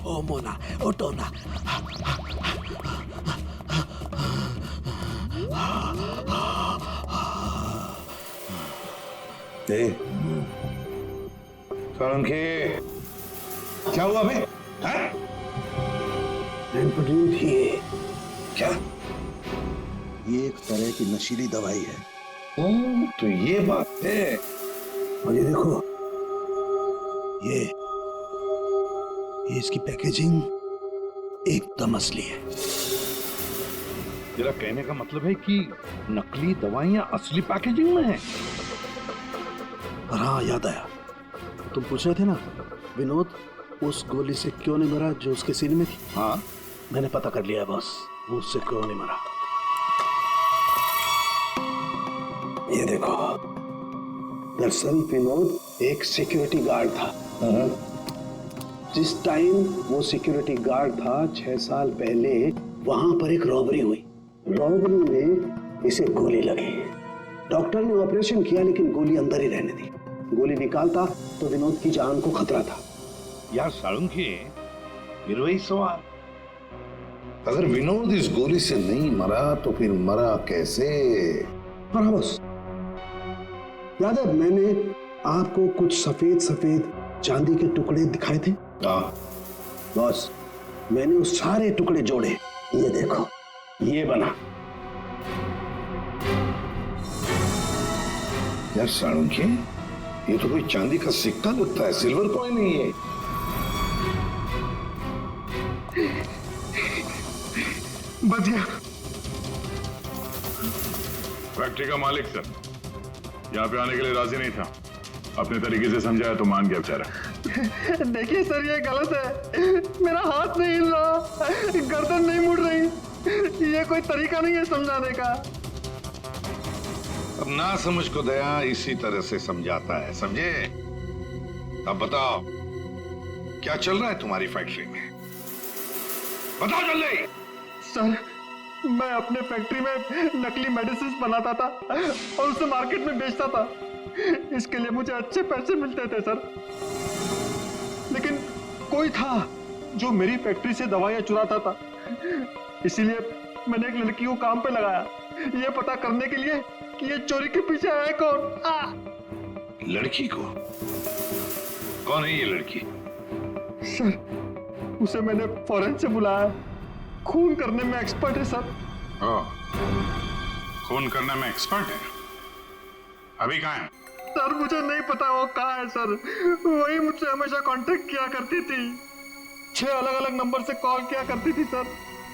ओ मोना, उठो ना। सोलंकी, क्या हुआ बे? एम्फेटामिन थी ये। क्या? ये एक तरह की नशीली दवाई है। तो ये बात है। और ये देखो, ये इसकी पैकेजिंग एकदम असली है। तेरा कहने का मतलब है कि नकली दवाइयां असली पैकेजिंग में हैं? और हाँ, याद आया, तुम पूछ रहे थे ना विनोद उस गोली से क्यों नहीं मरा जो उसके सीने में थी। हाँ, मैंने पता कर लिया बॉस, वो उससे क्यों नहीं मरा। ये देखो, दरअसल विनोद एक सिक्योरिटी गार्ड था। जिस टाइम वो सिक्योरिटी गार्ड था 6 साल पहले वहां पर एक रॉबरी हुई। रॉबरी में इसे गोली लगी। डॉक्टर ने ऑपरेशन किया लेकिन गोली अंदर ही रहने दी। गोली निकालता तो विनोद की जान को खतरा था। यार सालुंकी, फिर वही सवाल, अगर विनोद इस गोली से नहीं मरा तो फिर मरा कैसे? हाँ बॉस, याद है मैंने आपको कुछ सफेद सफेद चांदी के टुकड़े दिखाए थे। हाँ बॉस, मैंने उस सारे टुकड़े जोड़े, ये देखो, ये बना। यार सालुंकी, ये तो कोई चांदी का सिक्का लगता है, सिल्वर कॉइन नहीं है। बच गया। फैक्ट्री का मालिक सर यहाँ पे आने के लिए राजी नहीं था। अपने तरीके से समझाया तो मान गया बेचारा। देखिए सर, ये गलत है। मेरा हाथ नहीं हिल रहा, गर्दन नहीं मुड़ रही। ये कोई तरीका नहीं है समझाने का। अब ना समझ को दया इसी तरह से समझाता है, समझे? अब बताओ क्या चल रहा है तुम्हारी फैक्ट्री में? बताओ जल्दी। सर, मैं अपने फैक्ट्री में नकली मेडिसिन बनाता था और उसे मार्केट में बेचता था। इसके लिए मुझे अच्छे पैसे मिलते थे सर। लेकिन कोई था जो मेरी फैक्ट्री से दवाइयां चुराता था। इसीलिए मैंने एक लड़की को काम पे लगाया, ये पता करने के लिए कि ये चोरी के पीछे है कौन। लड़की को? कौन है ये लड़की? सर, उसे मैंने फॉरेन से बुलाया। खून करने में एक्सपर्ट है सर। खून करने में एक्सपर्ट है? अभी कहाँ है? सर, मुझे नहीं पता वो कहाँ है सर। वही मुझसे हमेशा कांटेक्ट किया करती थी। 6 अलग अलग नंबर से कॉल किया करती थी सर।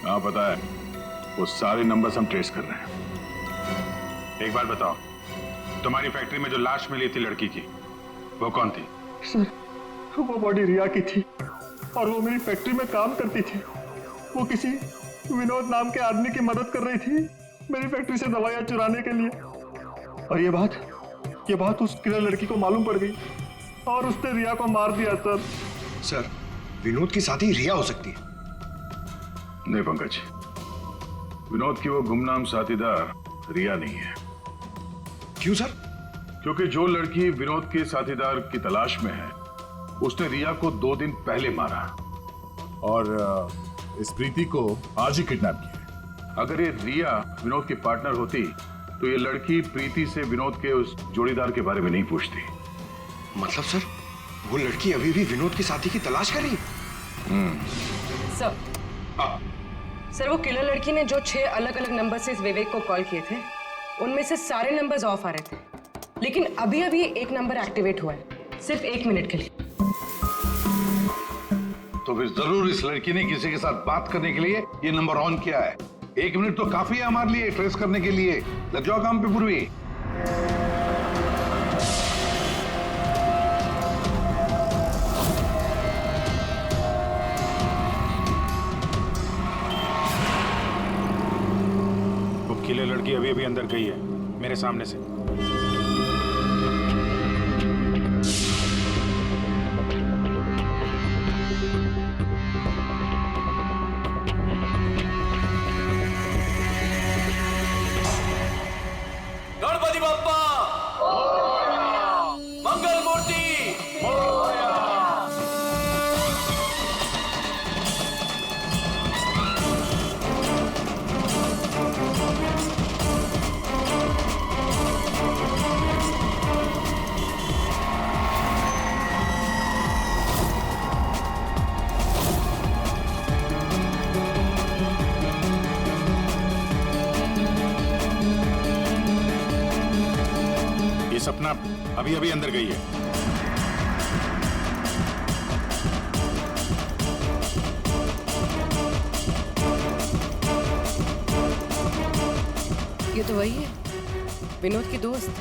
हाँ पता है, वो सारे नंबर्स हम ट्रेस कर रहे हैं। एक बात बताओ, तुम्हारी फैक्ट्री में जो लाश मिली थी लड़की की, वो कौन थी? सर, वो बॉडी रिया की थी और वो मेरी फैक्ट्री में काम करती थी। वो किसी विनोद नाम के आदमी की मदद कर रही थी मेरी फैक्ट्री से दवाइयां चुराने के लिए। और ये बात उस किलर लड़की को मालूम पड़ गई और उसने रिया को मार दिया सर। सर, विनोद की साथी रिया हो सकती है। नहीं पंकज, विनोद की वो गुमनाम साथीदार रिया नहीं है। क्यों सर? क्योंकि जो लड़की विनोद के साथीदार की तलाश में है उसने रिया को 2 दिन पहले मारा और इस प्रीति को आज ही किडनैप किया। अगर ये रिया विनोद की पार्टनर होती तो ये लड़की प्रीति से विनोद के उस जोड़ीदार के बारे में नहीं पूछती। मतलब सर, वो लड़की अभी भी विनोद के साथी की तलाश कर रही है? सर, वो किलर लड़की ने जो 6 अलग अलग नंबर से इस विवेक को कॉल किए थे, उनमें से सारे नंबर्स ऑफ आ रहे थे, लेकिन अभी अभी एक नंबर एक्टिवेट हुआ है, सिर्फ 1 मिनट के लिए। तो फिर जरूर इस लड़की ने किसी के साथ बात करने के लिए ये नंबर ऑन किया है। 1 मिनट तो काफी है हमारे लिए ट्रेस करने के लिए। लग जाओ काम पे पूर्वी। वो किले लड़की अभी अभी अंदर गई है मेरे सामने से। अभी अभी अंदर गई है। ये तो वही है, विनोद की दोस्त।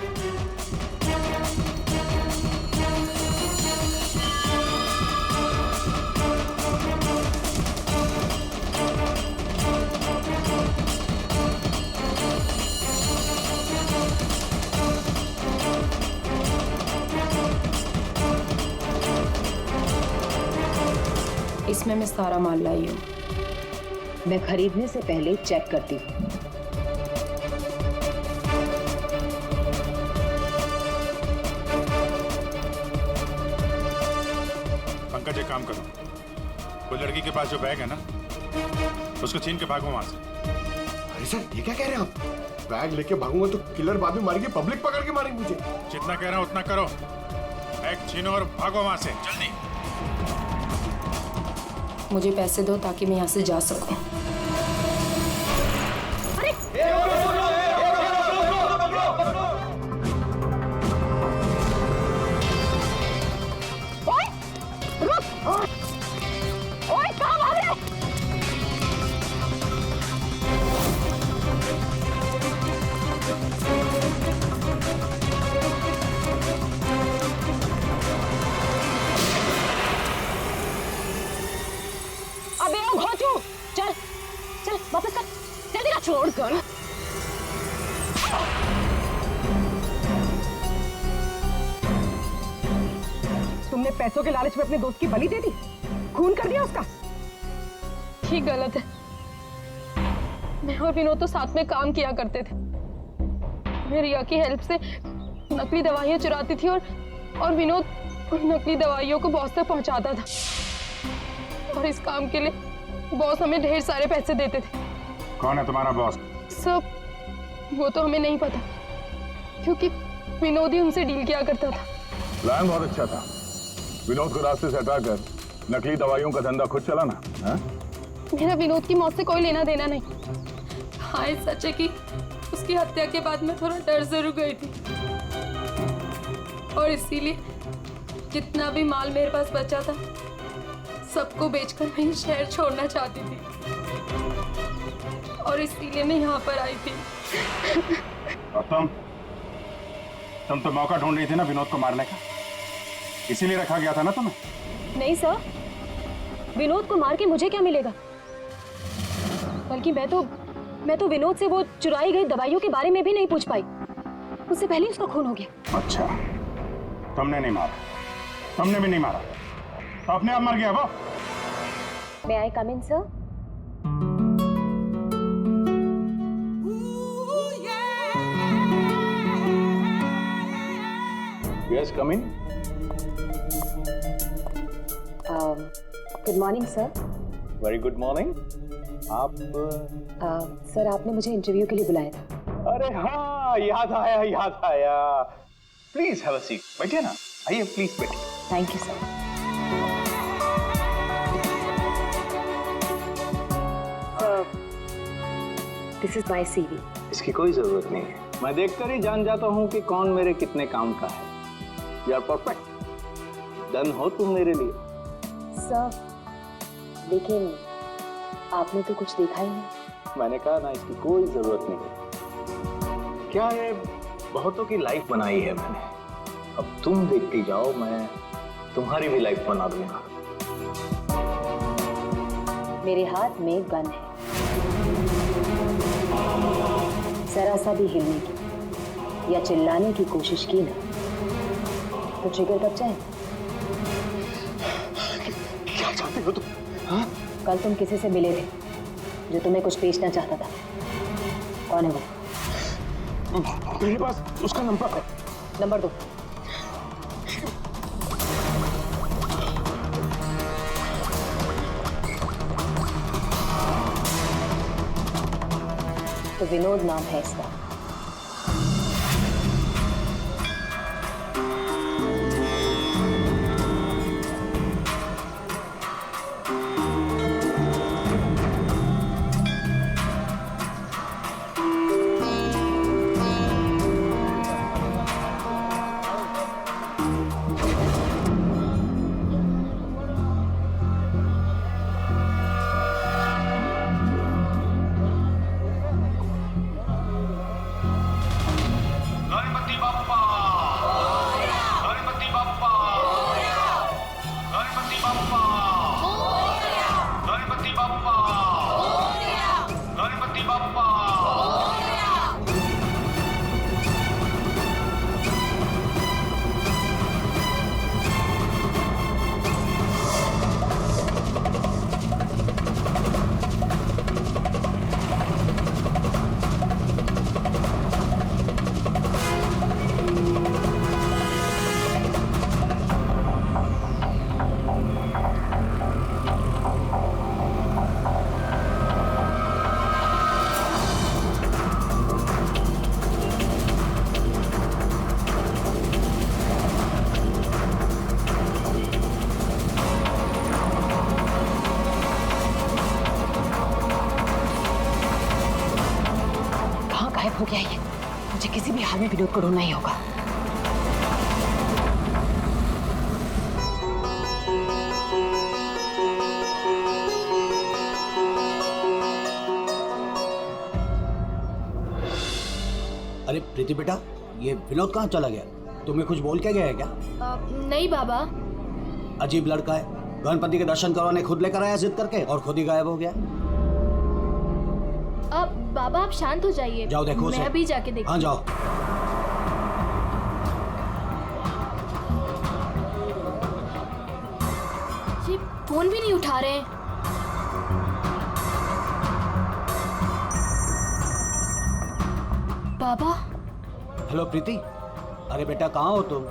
इसमें मैं सारा माल लाई हूँ। मैं खरीदने से पहले चेक करती हूँ। पंकज एक काम करो, वो लड़की के पास जो बैग है ना, उसको छीन के भागो वहां से। अरे सर ये क्या कह रहे हैं आप? बैग लेके भागूंगा तो किलर बाद में मारेंगे, पब्लिक पकड़ के मारेंगे मुझे। जितना कह रहा हूं उतना करो, बैग छीनो और भागो वहां से जल्दी। मुझे पैसे दो ताकि मैं यहाँ से जा सकूं। चल वापस कर, जल्दी कर। छोड़ कर। तुमने पैसों के लालच में अपने दोस्त की बलि दे दी, खून कर दिया उसका। ठीक गलत है। मैं और विनोद तो साथ में काम किया करते थे। मैं रिया की हेल्प से नकली दवाइयाँ चुराती थी और विनोद उन नकली दवाइयों को बॉस तक पहुंचाता था। और इस काम के लिए बॉस हमें ढेर सारे पैसे देते थे। कौन है तुम्हारा बॉस? सब वो तो हमें नहीं पता, क्योंकि विनोद ही उनसे डील किया करता था। प्लान बहुत अच्छा था, विनोद को रास्ते से हटाकर नकली दवाइयों का धंधा खुद चलाना। मेरा विनोद की मौत से कोई लेना देना नहीं। हाँ सच है कि उसकी हत्या के बाद मैं थोड़ा डर जरूर गई थी, और इसीलिए जितना भी माल मेरे पास बचा था सबको बेचकर मैं ये शहर छोड़ना चाहती थी, और इसीलिए मैं यहाँ पर आई थी। और तुम तो मौका ढूंढ रही थी ना विनोद को मारने का, इसीलिए रखा गया था ना तुम्हें? नहीं सर, विनोद को मार के मुझे क्या मिलेगा? बल्कि मैं तो विनोद से वो चुराई गई दवाइयों के बारे में भी नहीं पूछ पाई। उससे पहले उसका खून हो गया। अच्छा, तुमने नहीं मारा, तुमने भी नहीं मारा, तो अपने आप मर गया वो। May I come in, sir? Yes, come in. Good morning, sir. Very good morning. आप सर आपने मुझे इंटरव्यू के लिए बुलाया था। अरे हाँ, याद आया। Please have a seat. बैठिए ना, आइए प्लीज बैठिए। Thank you sir. This is my CV. इसकी कोई जरूरत नहीं है, मैं देखकर ही जान जाता हूँ कि कौन मेरे कितने काम का है। यू आर परफेक्ट, डन हो तुम मेरे लिए। सर लेकिन आपने तो कुछ देखा ही नहीं। मैंने कहा ना, इसकी कोई जरूरत नहीं है। क्या है, बहुतों की लाइफ बनाई है मैंने, अब तुम देखते जाओ, मैं तुम्हारी भी लाइफ बना दूंगा। मेरे हाथ में गन है, जरा सा भी हिलने की या चिल्लाने की कोशिश की ना तो ट्रिगर कब जाए। क्या चाहते हो तुम? हाँ? कल तुम किसी से मिले थे जो तुम्हें कुछ बेचना चाहता था। कौन है वो? मेरे पास उसका नंबर है। नंबर दो। तो विनोद नाम है इसका। हमें विनोद को ढूंढना ही होगा। अरे प्रीति बेटा, ये विनोद कहाँ चला गया? तुम्हें कुछ बोल के गया है क्या? नहीं बाबा। अजीब लड़का है, गणपति के दर्शन करवाने खुद लेकर आया जिद करके और खुद ही गायब हो गया। अब बाबा आप शांत हो जाइए। जाओ देखो उसे। मैं अभी जाके देखती हूँ। हाँ जाओ। ये फोन भी नहीं उठा रहे हैं। बाबा। हेलो प्रीति, अरे बेटा कहाँ हो तुम?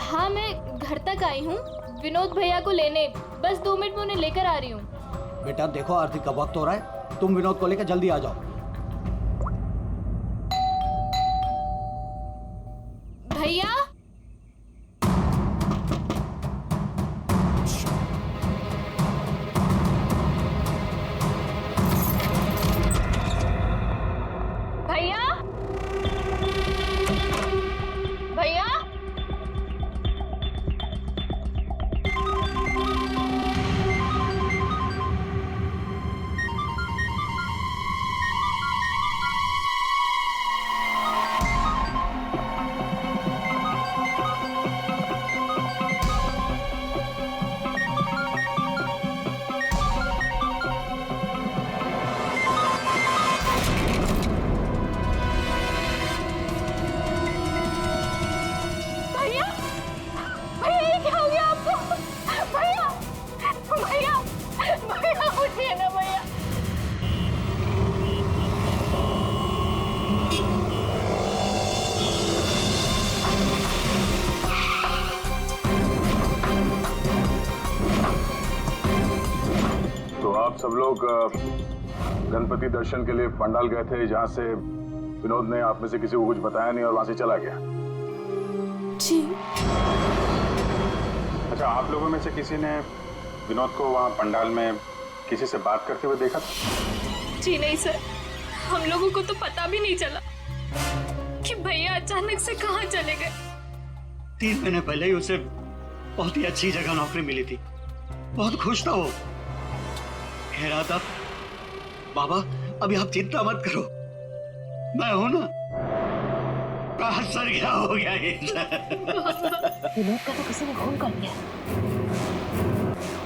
हाँ मैं घर तक आई हूँ विनोद भैया को लेने, बस 2 मिनट में उन्हें लेकर आ रही हूँ। बेटा देखो आरती का वक्त हो रहा है, तुम विनोद को लेकर जल्दी आ जाओ। भैया। भैया। भैया। आप सब लोग गणपति दर्शन के लिए पंडाल गए थे, जहां से विनोद ने आप में से किसी को कुछ बताया नहीं और वहां से चला गया। जी। अच्छा, आप लोगों में से किसी ने विनोद को वहाँ पंडाल में किसी से बात करते हुए देखा था? जी नहीं सर, हम लोगों को तो पता भी नहीं चला कि भैया अचानक से कहाँ चले गए। 3 महीने पहले ही उसे बहुत ही अच्छी जगह नौकरी मिली थी, बहुत खुश था वो। कह रहा था बाबा अभी आप चिंता मत करो, मैं हूं ना। सर क्या हो गया ये? विनोद का तो किसी ने खून कर दिया,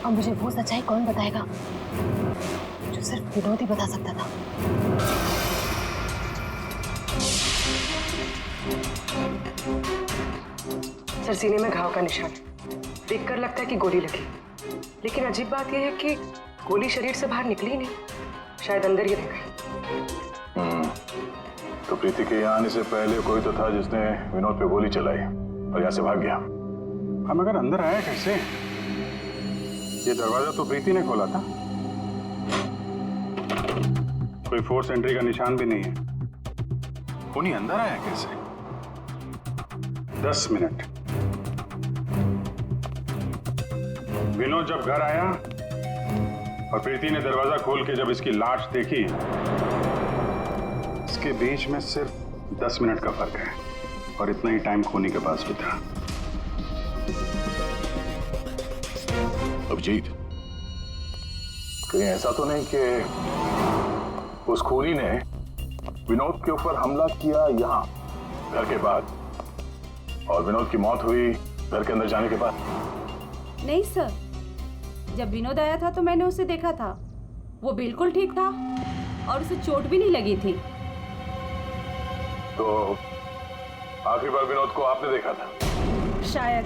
अब मुझे वो सच्चाई कौन बताएगा जो सिर्फ विनोद ही बता सकता था। सर सीने में घाव का निशान, देखकर लगता है कि गोली लगी, लेकिन अजीब बात यह है कि गोली शरीर से बाहर निकली नहीं, शायद अंदर ही रह गई। तो प्रीति के यहाँ आने से पहले कोई तो था जिसने विनोद पे गोली चलाई और यहाँ से भाग गया। हम अगर अंदर आए कैसे? ये दरवाजा तो प्रीति ने खोला था, कोई फोर्स एंट्री का निशान भी नहीं है। उन्हीं अंदर आया कैसे? 10 मिनट। विनोद जब घर आया और प्रीति ने दरवाजा खोल के जब इसकी लाश देखी, इसके बीच में सिर्फ 10 मिनट का फर्क है और इतना ही टाइम खोनी के पास भी था। अभिजीत, कहीं ऐसा तो नहीं कि उस खूनी ने विनोद के ऊपर हमला किया यहाँ घर के बाद और विनोद की मौत हुई घर के अंदर जाने के बाद? नहीं सर, जब विनोद आया था तो मैंने उसे देखा था, वो बिल्कुल ठीक था और उसे चोट भी नहीं लगी थी। तो आखिरी बार विनोद को आपने देखा था? शायद।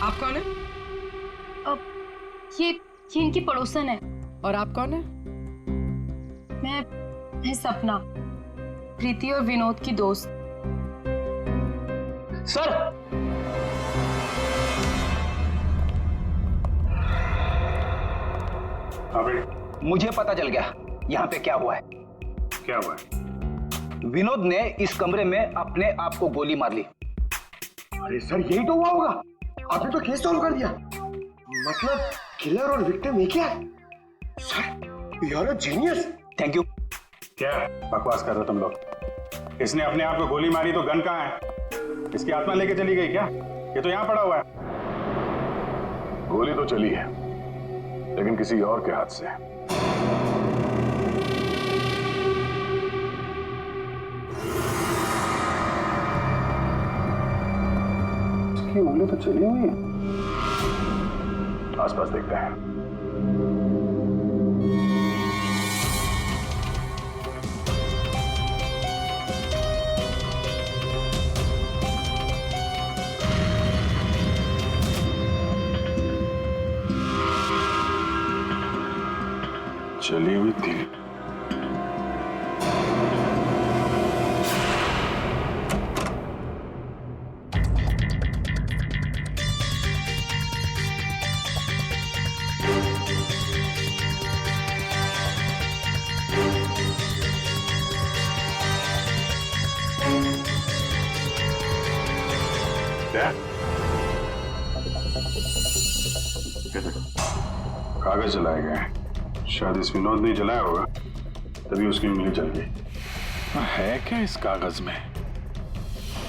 आप कौन है? अब ये इनकी पड़ोसन है। और आप कौन है? मैं सपना, प्रीति और विनोद की दोस्त। सर, हाँ बेटी, मुझे पता चल गया यहाँ पे क्या हुआ है। क्या हुआ है? विनोद ने इस कमरे में अपने आप को गोली मार ली। अरे सर, यही तो हुआ होगा। आपने तो केस सॉल्व कर दिया। मतलब किलर और विक्टिम एक ही है। Sir, you are a genius. Thank you. क्या बकवास कर रहे हो तुम लोग? इसने अपने आप को गोली मारी तो गन कहाँ है? इसकी आत्मा लेके चली गई क्या? ये तो यहाँ पड़ा हुआ है। गोली तो चली है, लेकिन किसी और के हाथ से। इसकी उंगली तो चली हुई है। आसपास देखते हैं। चली हुई थी। कागज जलाए गए हैं। शायद इस विनोद ने जलाया होगा, तभी उसकी उंगली जल गई। है क्या इस कागज में?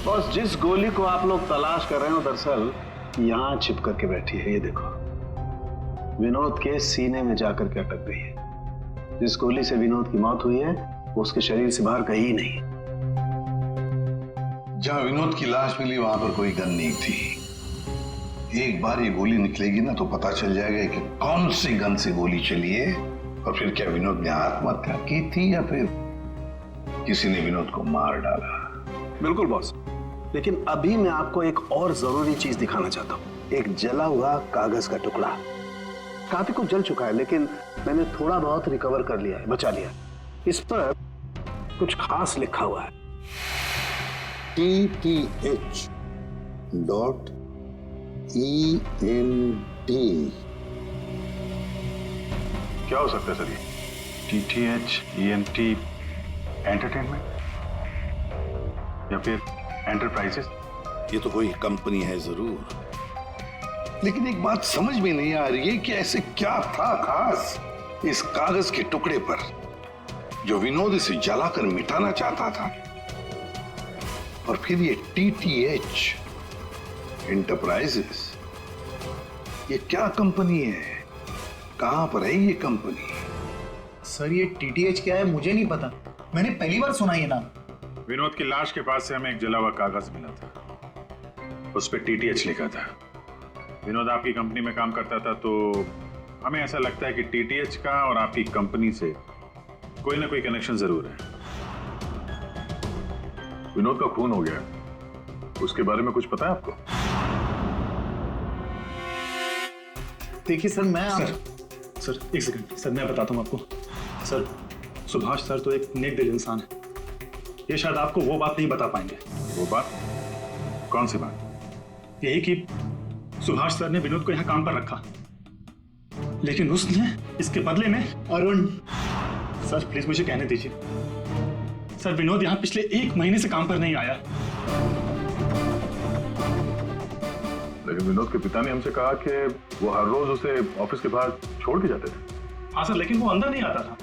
बॉस, जिस गोली को आप लोग तलाश कर रहे हो दरअसल यहाँ छिप करके बैठी है। ये देखो, विनोद के सीने में जाकर के अटक गई है। जिस गोली से विनोद की मौत हुई है वो उसके शरीर से बाहर कहीं नहीं। जहां विनोद की लाश मिली वहां पर कोई गन नहीं थी। एक बार ये गोली निकलेगी ना तो पता चल जाएगा कि कौन सी गन से गोली चली है, और फिर क्या विनोद ने आत्महत्या की थी या फिर किसी ने विनोद को मार डाला। बिल्कुल बॉस, लेकिन अभी मैं आपको एक और जरूरी चीज दिखाना चाहता हूँ। एक जला हुआ कागज का टुकड़ा। काफी कुछ जल चुका है, लेकिन मैंने थोड़ा बहुत रिकवर कर लिया है, बचा लिया। इस पर कुछ खास लिखा हुआ है। TTH.ENT। क्या हो सकता है सर ये? TTH.ENT एंटरटेनमेंट या फिर एंटरप्राइजेस? ये तो कोई कंपनी है जरूर, लेकिन एक बात समझ में नहीं आ रही है कि ऐसे क्या था खास इस कागज के टुकड़े पर जो विनोद इसे जलाकर मिटाना चाहता था। और फिर ये TTH एंटरप्राइजेस, ये क्या कंपनी है? कहां पर है ये कंपनी? सर ये TTH क्या है मुझे नहीं पता, मैंने पहली बार सुना ये नाम। विनोद की लाश के पास से हमें एक जला हुआ कागज मिला था, उस पर TTH लिखा था। विनोद आपकी कंपनी में काम करता था, तो हमें ऐसा लगता है कि TTH का और आपकी कंपनी से कोई ना कोई कनेक्शन जरूर है। विनोद का खून हो गया, उसके बारे में कुछ पता है आपको? देखिए सर, मैं सर एक सेकंड सर, मैं बताता हूँ आपको। सर, सुभाष सर तो एक नेक दिल इंसान है। ये शायद आपको वो बात नहीं बता पाएंगे। वो बात? कौन सी बात? यही कि सुभाष सर ने विनोद को यहाँ काम पर रखा, लेकिन उसने इसके बदले में अरुण। सर प्लीज मुझे कहने दीजिए। सर, विनोद यहाँ पिछले 1 महीने से काम पर नहीं आया। लेकिन विनोद के पिता ने हमसे कहा कि वो हर रोज उसे ऑफिस के बाहर छोड़ के जाते थे। हाँ सर, लेकिन वो अंदर नहीं आता था,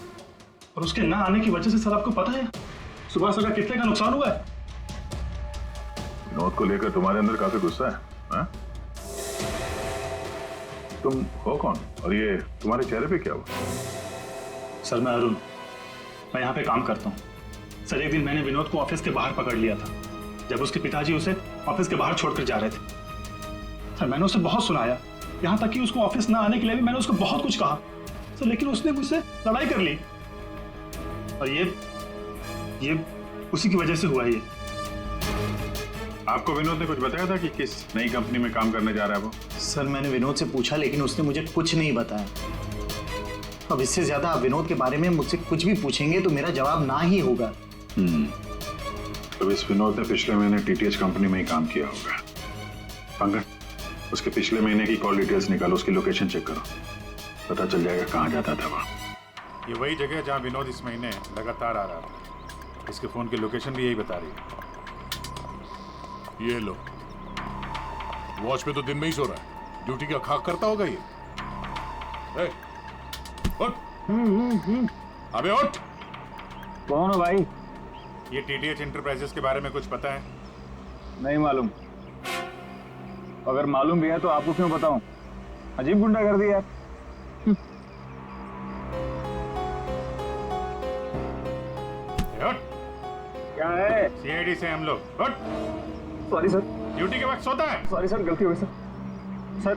और उसके ना आने की वजह से सर आपको पता है सुभाष सर का कितने का नुकसान हुआ है। विनोद को लेकर तुम्हारे अंदर काफी गुस्सा है, हाँ? तुम हो कौन और ये तुम्हारे चेहरे पे क्या हुआ? सर मैं अरुण, मैं यहाँ पे काम करता हूँ। सर एक दिन मैंने विनोद को ऑफिस के बाहर पकड़ लिया था, जब उसके पिताजी उसे ऑफिस के बाहर छोड़कर जा रहे थे। सर मैंने उसे बहुत सुनाया, यहाँ तक कि उसको ऑफिस ना आने के लिए भी मैंने उसको बहुत कुछ कहा सर, लेकिन उसने मुझसे लड़ाई कर ली, और ये उसी की वजह से हुआ है। ये आपको विनोद ने कुछ बताया था कि किस नई कंपनी में काम करने जा रहा है वो? सर मैंने विनोद से पूछा, लेकिन उसने मुझे कुछ नहीं बताया। अब इससे ज्यादा आप विनोद के बारे में मुझसे कुछ भी पूछेंगे तो मेरा जवाब ना ही होगा। तो इस विनोद ने पिछले महीने TTH कंपनी में ही काम किया होगा। पंकज, उसके पिछले महीने की कॉल डिटेल्स निकालो, उसकी लोकेशन चेक करो, पता चल जाएगा कहाँ जाता था वहाँ। ये वही जगह है जहाँ विनोद इस महीने लगातार आ रहा था। इसके फोन की लोकेशन भी यही बता रही है। ये लो, वॉच पे तो दिन में ही सो रहा है, ड्यूटी का खाक करता होगा ये। उठ। अबे उठ। कौन हो भाई? ये TTH एंटरप्राइजेस के बारे में कुछ पता है? नहीं मालूम। अगर मालूम भी है तो आपको क्यों बताऊं? अजीब गुंडा कर दिया। क्या है? सीआईडी से हम लोग। Sorry sir. ड्यूटी के वक्त सोता है। सॉरी सर, गलती हो गई सर। सर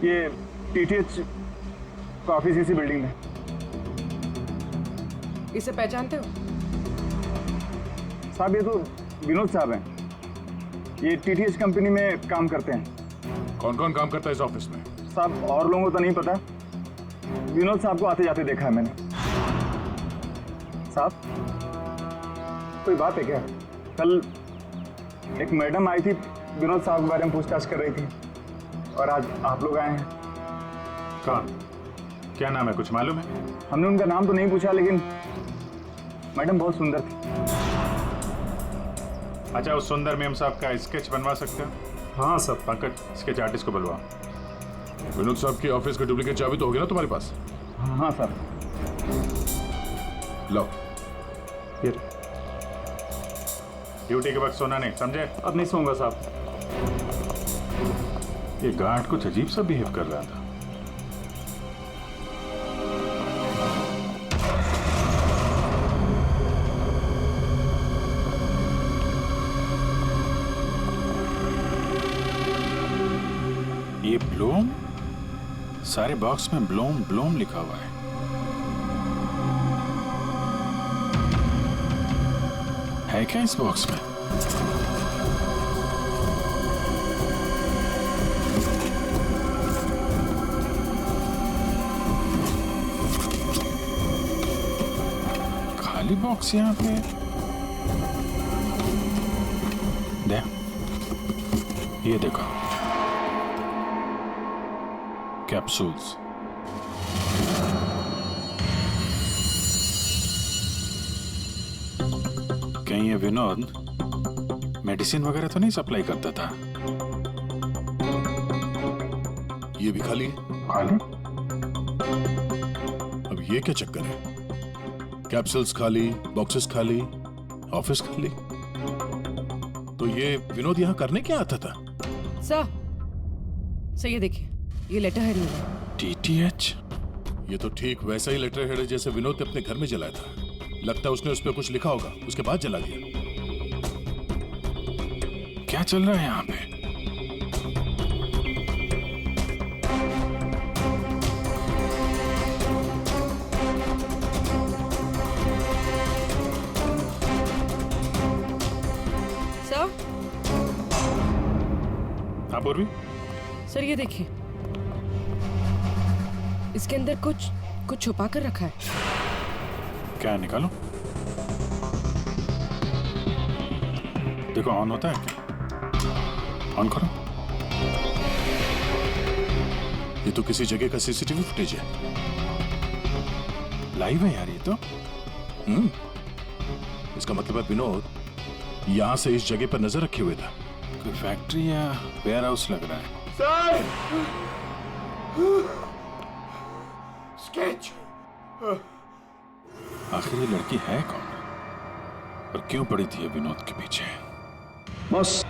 ये टीटीएच का ऑफिस इसी बिल्डिंग में। इसे पहचानते हो? साहब ये तो विनोद साहब हैं। ये टीटीएच कंपनी में काम करते हैं। कौन कौन काम करता है इस ऑफिस में? साहब और लोगों को तो नहीं पता, विनोद साहब को आते जाते देखा है मैंने। साहब कोई बात है क्या? कल एक मैडम आई थी, विनोद साहब के बारे में पूछताछ कर रही थी, और आज आप लोग आए हैं। कौन? क्या नाम है, कुछ मालूम है? हमने उनका नाम तो नहीं पूछा, लेकिन मैडम बहुत सुंदर थी। अच्छा, उस सुंदर मेम साहब का स्केच बनवा सकते हो? हाँ सर। पंकज, स्केच आर्टिस्ट को बुलवा। विनोद साहब की ऑफिस का डुप्लीकेट चाबी तो होगी ना तुम्हारे पास? हाँ सर। लो। ड्यूटी के वक्त सोना नहीं, समझे? अब नहीं सोऊंगा साहब। ये गार्ड कुछ अजीब सा बिहेव कर रहा था। ये ब्लूम, सारे बॉक्स में ब्लूम ब्लूम लिखा हुआ है। है क्या इस बॉक्स में? खाली बॉक्स यहाँ पे। ये देखो, कैप्सूल्स। कहीं ये विनोद मेडिसिन वगैरह तो नहीं सप्लाई करता था? ये भी खाली है। खाली? अब ये क्या चक्कर है? कैप्सूल्स खाली, बॉक्सेस खाली, ऑफिस खाली। तो ये विनोद यहाँ करने क्या आता था? सर ये देखिए, ये लेटर हेड है। टीटीएच? ये तो ठीक वैसा ही लेटर हेड है जैसे विनोद ने अपने घर में जलाया था। लगता है उसने उस पर कुछ लिखा होगा, उसके बाद जला दिया। क्या चल रहा है यहाँ पे? सर? हाँ पूर्वी? सर ये देखिए, इसके अंदर कुछ छुपा कर रखा है। क्या निकालो? देखो, ऑन होता है क्या? ऑन करो। ये तो किसी जगह का सीसीटीवी फुटेज है। लाइव है यार ये तो। इसका मतलब है विनोद यहां से इस जगह पर नजर रखे हुए था। कोई फैक्ट्री या वेयर हाउस लग रहा है। Sir sketch. आखिर ये लड़की है कौन और क्यों पड़ी थी विनोद के पीछे? बस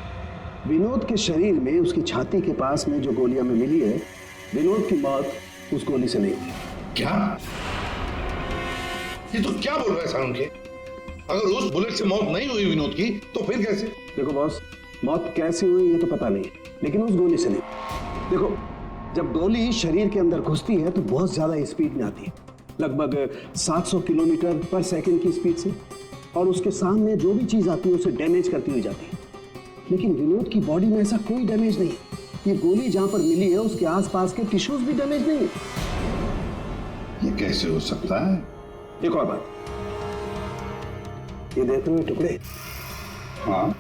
विनोद के शरीर में, उसकी छाती के पास में जो गोलियां में मिली है, विनोद की मौत उस गोली से नहीं हुई। क्या? ये तो क्या बोल रहा है सारुण के? अगर उस बुलेट से मौत नहीं हुई विनोद की तो फिर कैसे? देखो बॉस, मौत कैसे हुई ये तो पता नहीं, लेकिन उस गोली से नहीं। देखो, जब गोली शरीर के अंदर घुसती है तो बहुत ज्यादा स्पीड में आती है, लगभग 700 किलोमीटर पर सेकंड की स्पीड से, और उसके सामने जो भी चीज आती है उसे डैमेज करती हुई जाती है। लेकिन विनोद की बॉडी में ऐसा कोई डैमेज नहीं। ये गोली जहां पर मिली है उसके आसपास के टिश्यूज भी डैमेज नहीं है। ये कैसे हो सकता है? एक और बात, ये देखो ये टुकड़े। हाँ,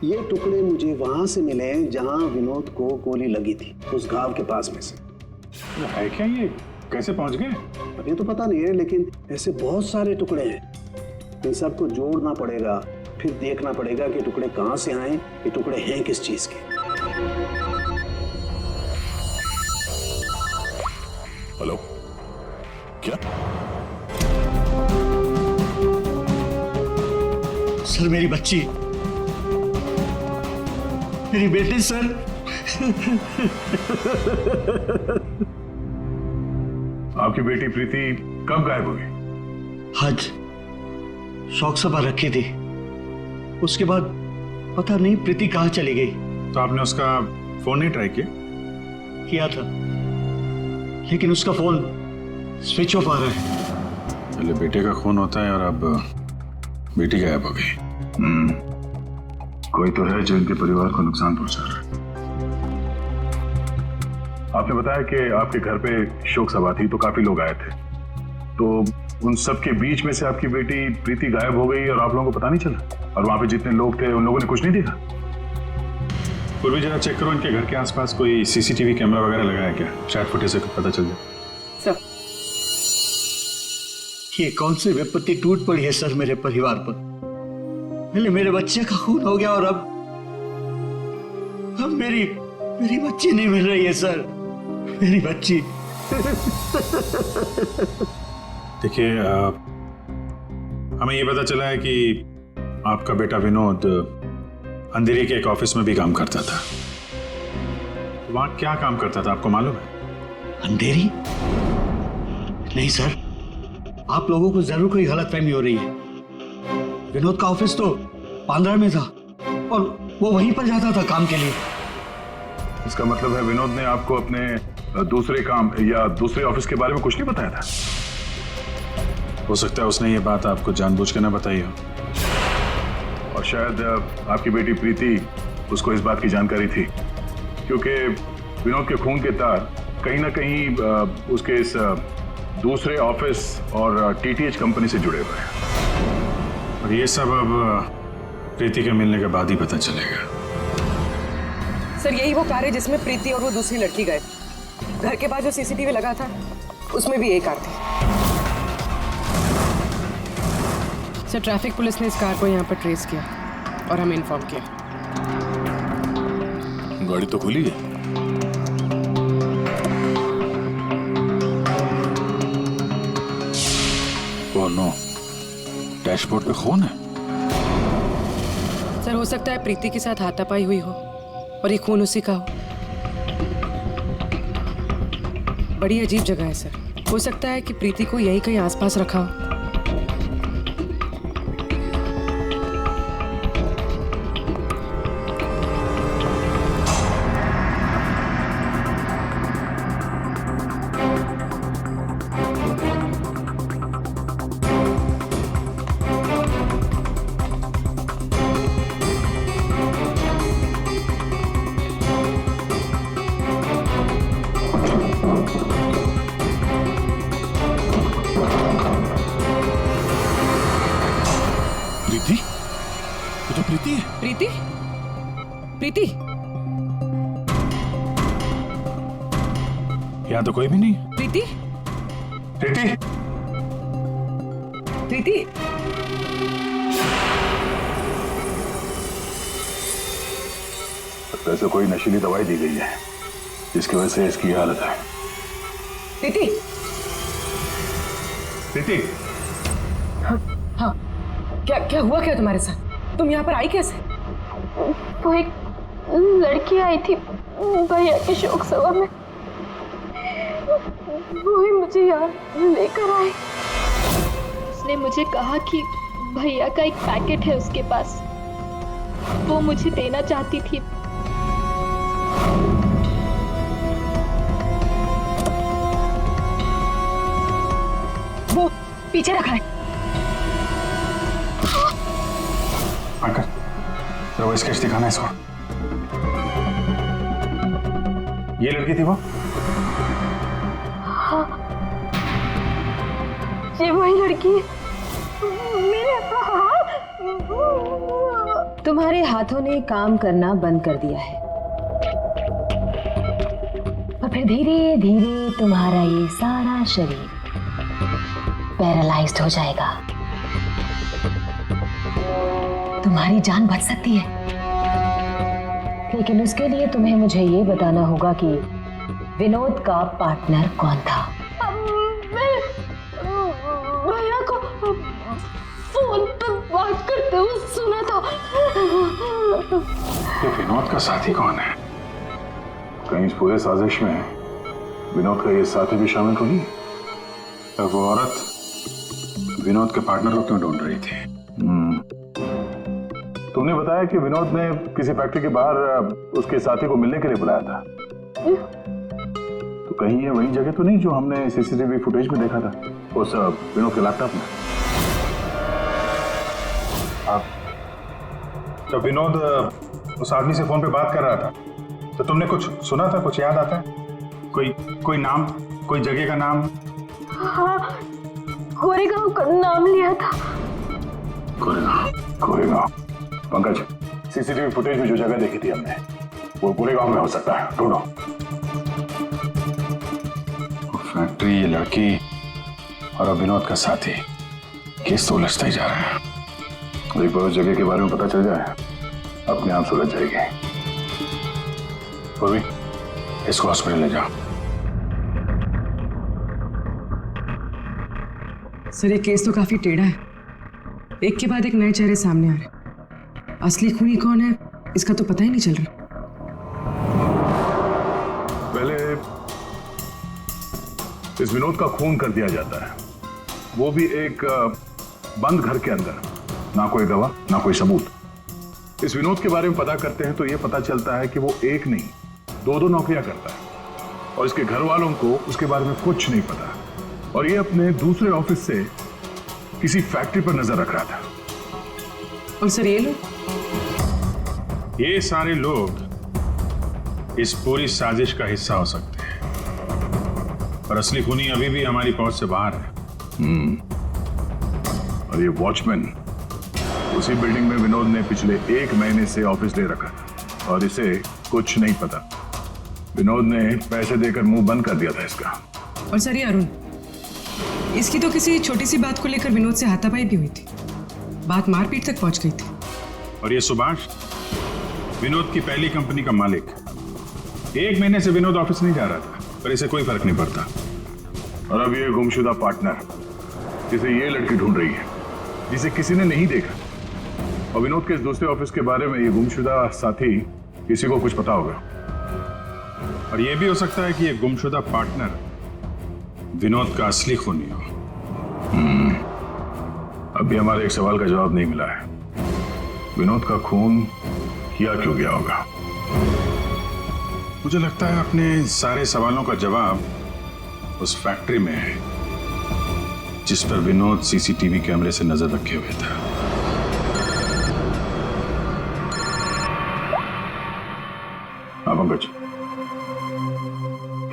ये टुकड़े मुझे वहां से मिले जहां विनोद को गोली लगी थी, उस घाव के पास में से। है क्या ये? कैसे पहुंच गए? अब ये तो पता नहीं है, लेकिन ऐसे बहुत सारे टुकड़े हैं। इन सबको जोड़ना पड़ेगा, फिर देखना पड़ेगा कि टुकड़े कहां से आए, ये टुकड़े हैं किस चीज के। हेलो, क्या? सर मेरी बच्ची मेरी बेटी सर। आपकी बेटी प्रीति कब गायब हुई? आज शौक सभा रखी थी, उसके बाद पता नहीं प्रीति कहाँ चली गई। तो आपने उसका फोन नहीं ट्राई किया था, लेकिन उसका फोन स्विच ऑफ आ रहा है। पहले बेटे का खून होता है और अब बेटी गायब हो गई। कोई तो है जो इनके परिवार को नुकसान पहुंचा रहा है। आपने बताया कि आपके घर पे शोक सभा थी तो काफी लोग आए थे, तो उन सब के बीच में से आपकी बेटी प्रीति गायब हो गई और आप लोगों को पता नहीं चला? और वहां पे जितने लोग थे उन लोगों ने कुछ नहीं देखा? पूर्वी जरा चेक करो इनके घर के आसपास कोई सीसीटीवी कैमरा वगैरह लगा है क्या? शायद फुटेज से पता चल जाए। सर, ये कौन सी विपत्ति टूट पड़ी है सर मेरे परिवार पर। पहले मेरे बच्चे का खून हो गया और अब मेरी बच्ची नहीं मिल रही है सर, मेरी बच्ची। देखिए, हमें ये पता चला है कि आपका बेटा विनोद अंधेरी के एक ऑफिस में भी काम करता था। वहां क्या काम करता था आपको मालूम है? अंधेरी? नहीं सर, आप लोगों को जरूर कोई गलतफहमी हो रही है। विनोद का ऑफिस तो बांद्रा में था और वो वहीं पर जाता था काम के लिए। इसका मतलब है विनोद ने आपको अपने दूसरे काम या दूसरे ऑफिस के बारे में कुछ नहीं बताया था? हो सकता है उसने ये बात आपको जानबूझ के ना बताई हो। और शायद आपकी बेटी प्रीति उसको इस बात की जानकारी थी, क्योंकि विनोद के खून के तार कहीं ना कहीं उसके इस दूसरे ऑफिस और टीटीएच कंपनी से जुड़े हुए हैं। और ये सब अब प्रीति के मिलने के बाद ही पता चलेगा। सर, यही वो कार है जिसमें प्रीति और वो दूसरी लड़की गए। घर के पास जो सीसीटीवी लगा था उसमें भी एक कार थी। सर, ट्रैफिक पुलिस ने इस कार को यहाँ पर ट्रेस किया और हमें इन्फॉर्म किया। गाड़ी तो खुली है। ओह नो, डैशबोर्ड पे खून है। सर, हो सकता है प्रीति के साथ हाथापाई हुई हो और ये खून उसी का हो। बड़ी अजीब जगह है सर, हो सकता है कि प्रीति को यहीं कहीं आसपास रखा हो। प्रीति? प्रीति? यहाँ तो कोई भी नहीं। प्रीति? प्रीति? प्रीति? वैसे कोई नशीली दवाई दी गई है जिसकी वजह से इसकी हालत है। प्रीति? प्रीति? हाँ, क्या हुआ क्या तुम्हारे साथ? तुम यहाँ पर आई कैसे? वो एक लड़की आई थी भैया के शोक सभा में, वो ही मुझे यहाँ लेकर आई। उसने मुझे कहा कि भैया का एक पैकेट है उसके पास, वो मुझे देना चाहती थी। वो पीछे रखा है। आकर जरा वो स्केच दिखाना इसको। ये लड़की थी वो? हाँ, ये वही लड़की है। मेरे तुम्हारे हाथों ने काम करना बंद कर दिया है और फिर धीरे धीरे तुम्हारा ये सारा शरीर पैरालाइज्ड हो जाएगा। तुम्हारी जान बच सकती है, लेकिन उसके लिए तुम्हें मुझे ये बताना होगा कि विनोद का पार्टनर कौन था। मैं भैया को फोन पर बात करते हुए सुना था। ये विनोद का साथी कौन है? कहीं इस पूरे साजिश में विनोद का ये साथी भी शामिल तो नहीं? अब वो औरत विनोद के पार्टनर को क्यों ढूंढ रही थी? तुमने बताया कि विनोद ने किसी फैक्ट्री के बाहर उसके साथी को मिलने के लिए बुलाया था। तो कहीं ये वही जगह तो नहीं जो हमने सीसीटीवी फुटेज में देखा था उस विनोद के लैपटॉप में? तो विनोद उस आदमी से फोन पे बात कर रहा था, तो तुमने कुछ सुना था? कुछ याद आता है? कोई नाम, कोई जगह का नाम? हाँ, गोरेगांव का नाम लिया था। गोरेगांव। पंकज, सीसीटीवी फुटेज में जो जगह देखी थी हमने, वो गोरेगांव में हो सकता है। ढूंढो। फैक्ट्री, ये लड़की और अब विनोद का साथी, केस तो उलझता ही जा रहा है। एक बार उस जगह के बारे में पता चल जाए, अपने आप सुलझ जाएगी। पूर्वी, इसको हॉस्पिटल ले जाओ। सर, ये केस तो काफी टेढ़ा है। एक के बाद एक नए चेहरे सामने आ रहे हैं। असली खूनी कौन है, इसका तो पता ही नहीं चल रहा। पहले इस विनोद का खून कर दिया जाता है, वो भी एक बंद घर के अंदर। ना कोई गवाह, ना कोई सबूत। इस विनोद के बारे में पता करते हैं तो यह पता चलता है कि वो एक नहीं, दो नौकरियां करता है और इसके घर वालों को उसके बारे में कुछ नहीं पता। और ये अपने दूसरे ऑफिस से किसी फैक्ट्री पर नजर रख रहा था। और सर, ये लोग? ये सारे लोग इस पूरी साजिश का हिस्सा हो सकते हैं, पर असली खूनी अभी भी हमारी पहुंच से बाहर है। और ये वॉचमैन उसी बिल्डिंग में विनोद ने पिछले 1 महीने से ऑफिस ले रखा था और इसे कुछ नहीं पता। विनोद ने पैसे देकर मुंह बंद कर दिया था इसका। और सर, ये अरुण, इसकी तो किसी छोटी सी बात को लेकर विनोद से हाथापाई भी हुई थी। बात मारपीट तक पहुंच गई थी। और ये सुभाष, विनोद की पहली कंपनी का मालिक। 1 महीने से विनोद ऑफिस नहीं जा रहा था, पर इसे कोई फर्क नहीं पड़ता। और अब ये गुमशुदा पार्टनर जिसे ये लड़की ढूंढ रही है, जिसे किसी ने नहीं देखा। और विनोद के इस दूसरे ऑफिस के बारे में ये गुमशुदा साथी किसी को कुछ पता होगा। और ये भी हो सकता है कि ये गुमशुदा पार्टनर विनोद का असली खूनी हो। अभी हमारे एक सवाल का जवाब नहीं मिला है। विनोद का खून किया क्यों गया होगा? मुझे लगता है अपने सारे सवालों का जवाब उस फैक्ट्री में है जिस पर विनोद सीसीटीवी कैमरे से नजर रखे हुए था। हाँ पंकज,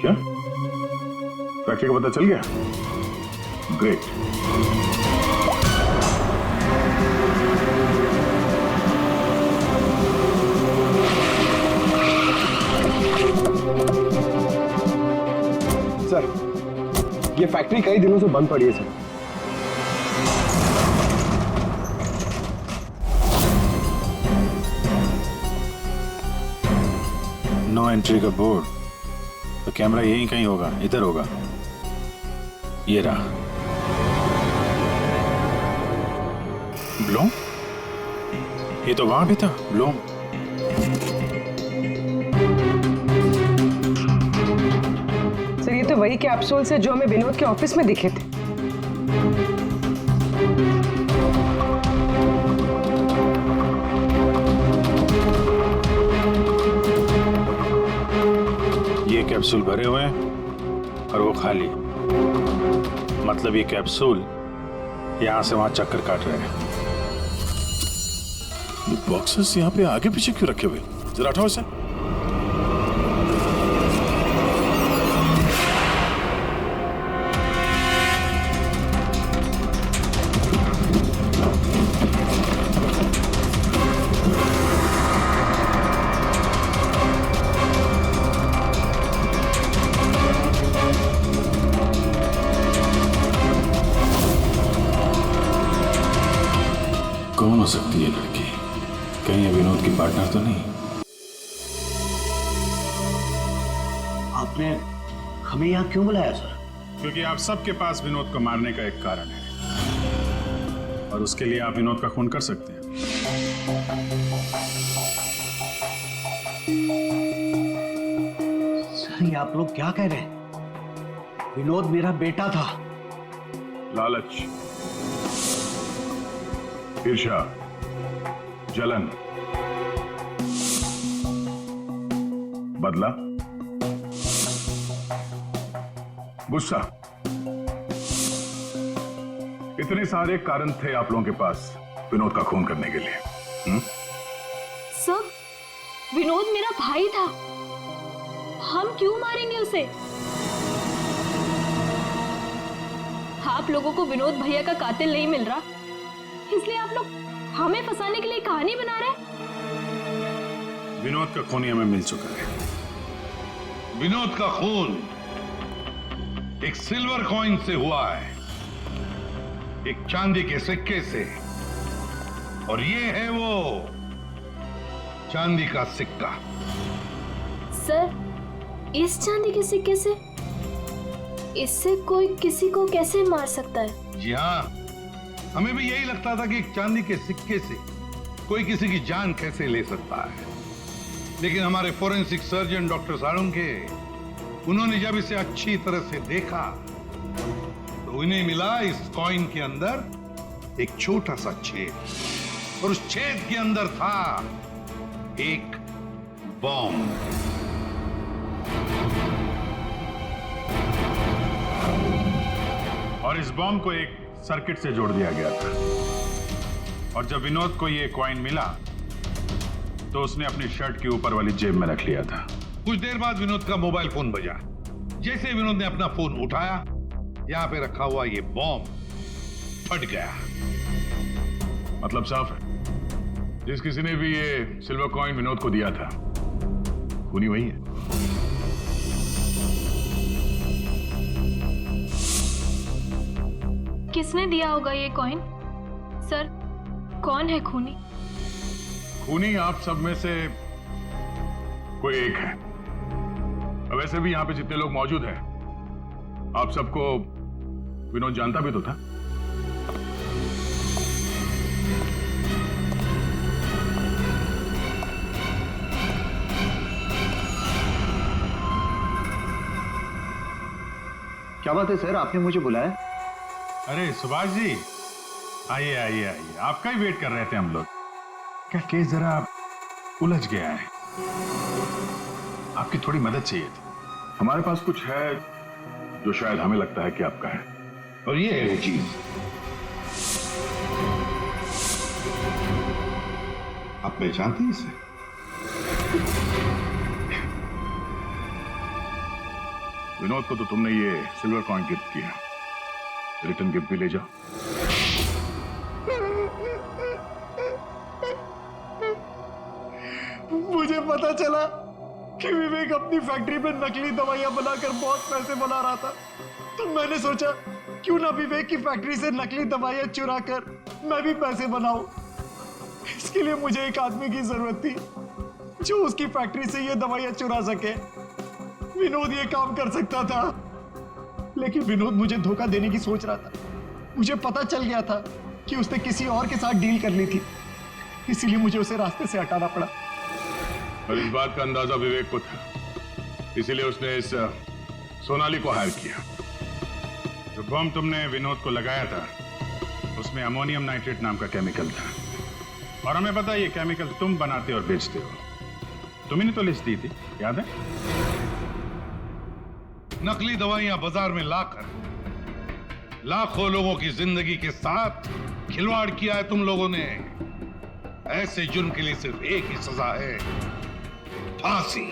क्या फैक्ट्री का पता चल गया? ग्रेट। सर, ये फैक्ट्री कई दिनों से बंद पड़ी है सर। नो एंट्री का बोर्ड, तो कैमरा यहीं कहीं होगा, इधर होगा। ये रहा। ब्लूम? ये तो वहां भी था, ब्लूम। सर, ये तो वही कैप्सूल्स है जो हमें विनोद के ऑफिस में दिखे थे। ये कैप्सूल भरे हुए हैं और वो खाली। मतलब ये कैप्सूल यहां से वहां चक्कर काट रहे हैं। ये बॉक्सेस यहाँ पे आगे पीछे क्यों रखे हुए? जरा हटाओ इसे। कौन हो सकती है लड़की? कहीं ये विनोद की पार्टनर तो नहीं? आपने हमें यहाँ क्यों बुलाया सर? क्योंकि आप सबके पास विनोद को मारने का एक कारण है और उसके लिए आप विनोद का खून कर सकते हैं। ये आप लोग क्या कह रहे हैं? विनोद मेरा बेटा था। लालच, ईर्ष्या, जलन, बदला, गुस्सा, इतने सारे कारण थे आप लोगों के पास विनोद का खून करने के लिए। सर, विनोद मेरा भाई था, हम क्यों मारेंगे उसे? आप लोगों को विनोद भैया का कातिल नहीं मिल रहा, इसलिए आप लोग हमें फंसाने के लिए कहानी बना रहे हैं। विनोद का खून हमें मिल चुका है। विनोद का खून एक सिल्वर कॉइन से हुआ है, एक चांदी के सिक्के से, और ये है वो चांदी का सिक्का। सर, इस चांदी के सिक्के से? इससे कोई किसी को कैसे मार सकता है? जी हाँ, हमें भी यही लगता था कि एक चांदी के सिक्के से कोई किसी की जान कैसे ले सकता है, लेकिन हमारे फोरेंसिक सर्जन डॉक्टर साळुंखे, उन्होंने जब इसे अच्छी तरह से देखा तो उन्हें मिला इस कॉइन के अंदर एक छोटा सा छेद, और उस छेद के अंदर था एक बॉम्ब। और इस बॉम्ब को एक सर्किट से जोड़ दिया गया था, और जब विनोद को ये कॉइन मिला तो उसने अपनी शर्ट के ऊपर वाली जेब में रख लिया था। कुछ देर बाद विनोद का मोबाइल फोन बजा। जैसे विनोद ने अपना फोन उठाया, यहां पे रखा हुआ ये बॉम्ब फट गया। मतलब साफ है, जिस किसी ने भी ये सिल्वर कॉइन विनोद को दिया था, खूनी वही है। किसने दिया होगा ये कॉइन? सर, कौन है खूनी? खूनी आप सब में से कोई एक है। वैसे भी यहां पे जितने लोग मौजूद हैं, आप सबको विनोद जानता भी तो था। क्या बात है सर, आपने मुझे बुलाया? अरे सुभाष जी, आइए आइए आइए, आपका ही वेट कर रहे थे हम लोग। क्या केस जरा उलझ गया है, आपकी थोड़ी मदद चाहिए थी। हमारे पास कुछ है जो शायद हमें लगता है कि आपका है, और ये है वो चीज। आप पहचानते हैं इसे? विनोद को तो तुमने ये सिल्वर कॉइन गिफ्ट किया, रिटर्न गिफ्ट भी ले जाओ। मुझे पता चला कि विवेक अपनी फैक्ट्री में नकली दवाइयां बनाकर बहुत पैसे बना रहा था, तो मैंने सोचा क्यों ना विवेक की फैक्ट्री से नकली दवाइयां चुरा कर मैं भी पैसे बनाऊं। इसके लिए मुझे एक आदमी की जरूरत थी जो उसकी फैक्ट्री से ये दवाइयां चुरा सके। विनोद ये काम कर सकता था, लेकिन विनोद मुझे धोखा देने की सोच रहा था। मुझे पता चल गया था कि उसने किसी और के साथ डील कर ली थी, इसीलिए मुझे उसे रास्ते से हटाना पड़ा। और इस बात का अंदाजा विवेक को था, इसीलिए उसने इस सोनाली को हायर किया। जो बम तुमने विनोद को लगाया था, उसमें अमोनियम नाइट्रेट नाम का केमिकल था, और हमें पता है ये केमिकल तुम बनाते और बेचते हो। तुम्ही ने तो लिस्ट दी थी, याद है? नकली दवाइयां बाजार में लाकर लाखों लोगों की जिंदगी के साथ खिलवाड़ किया है तुम लोगों ने। ऐसे जुर्म के लिए सिर्फ एक ही सजा है, फांसी।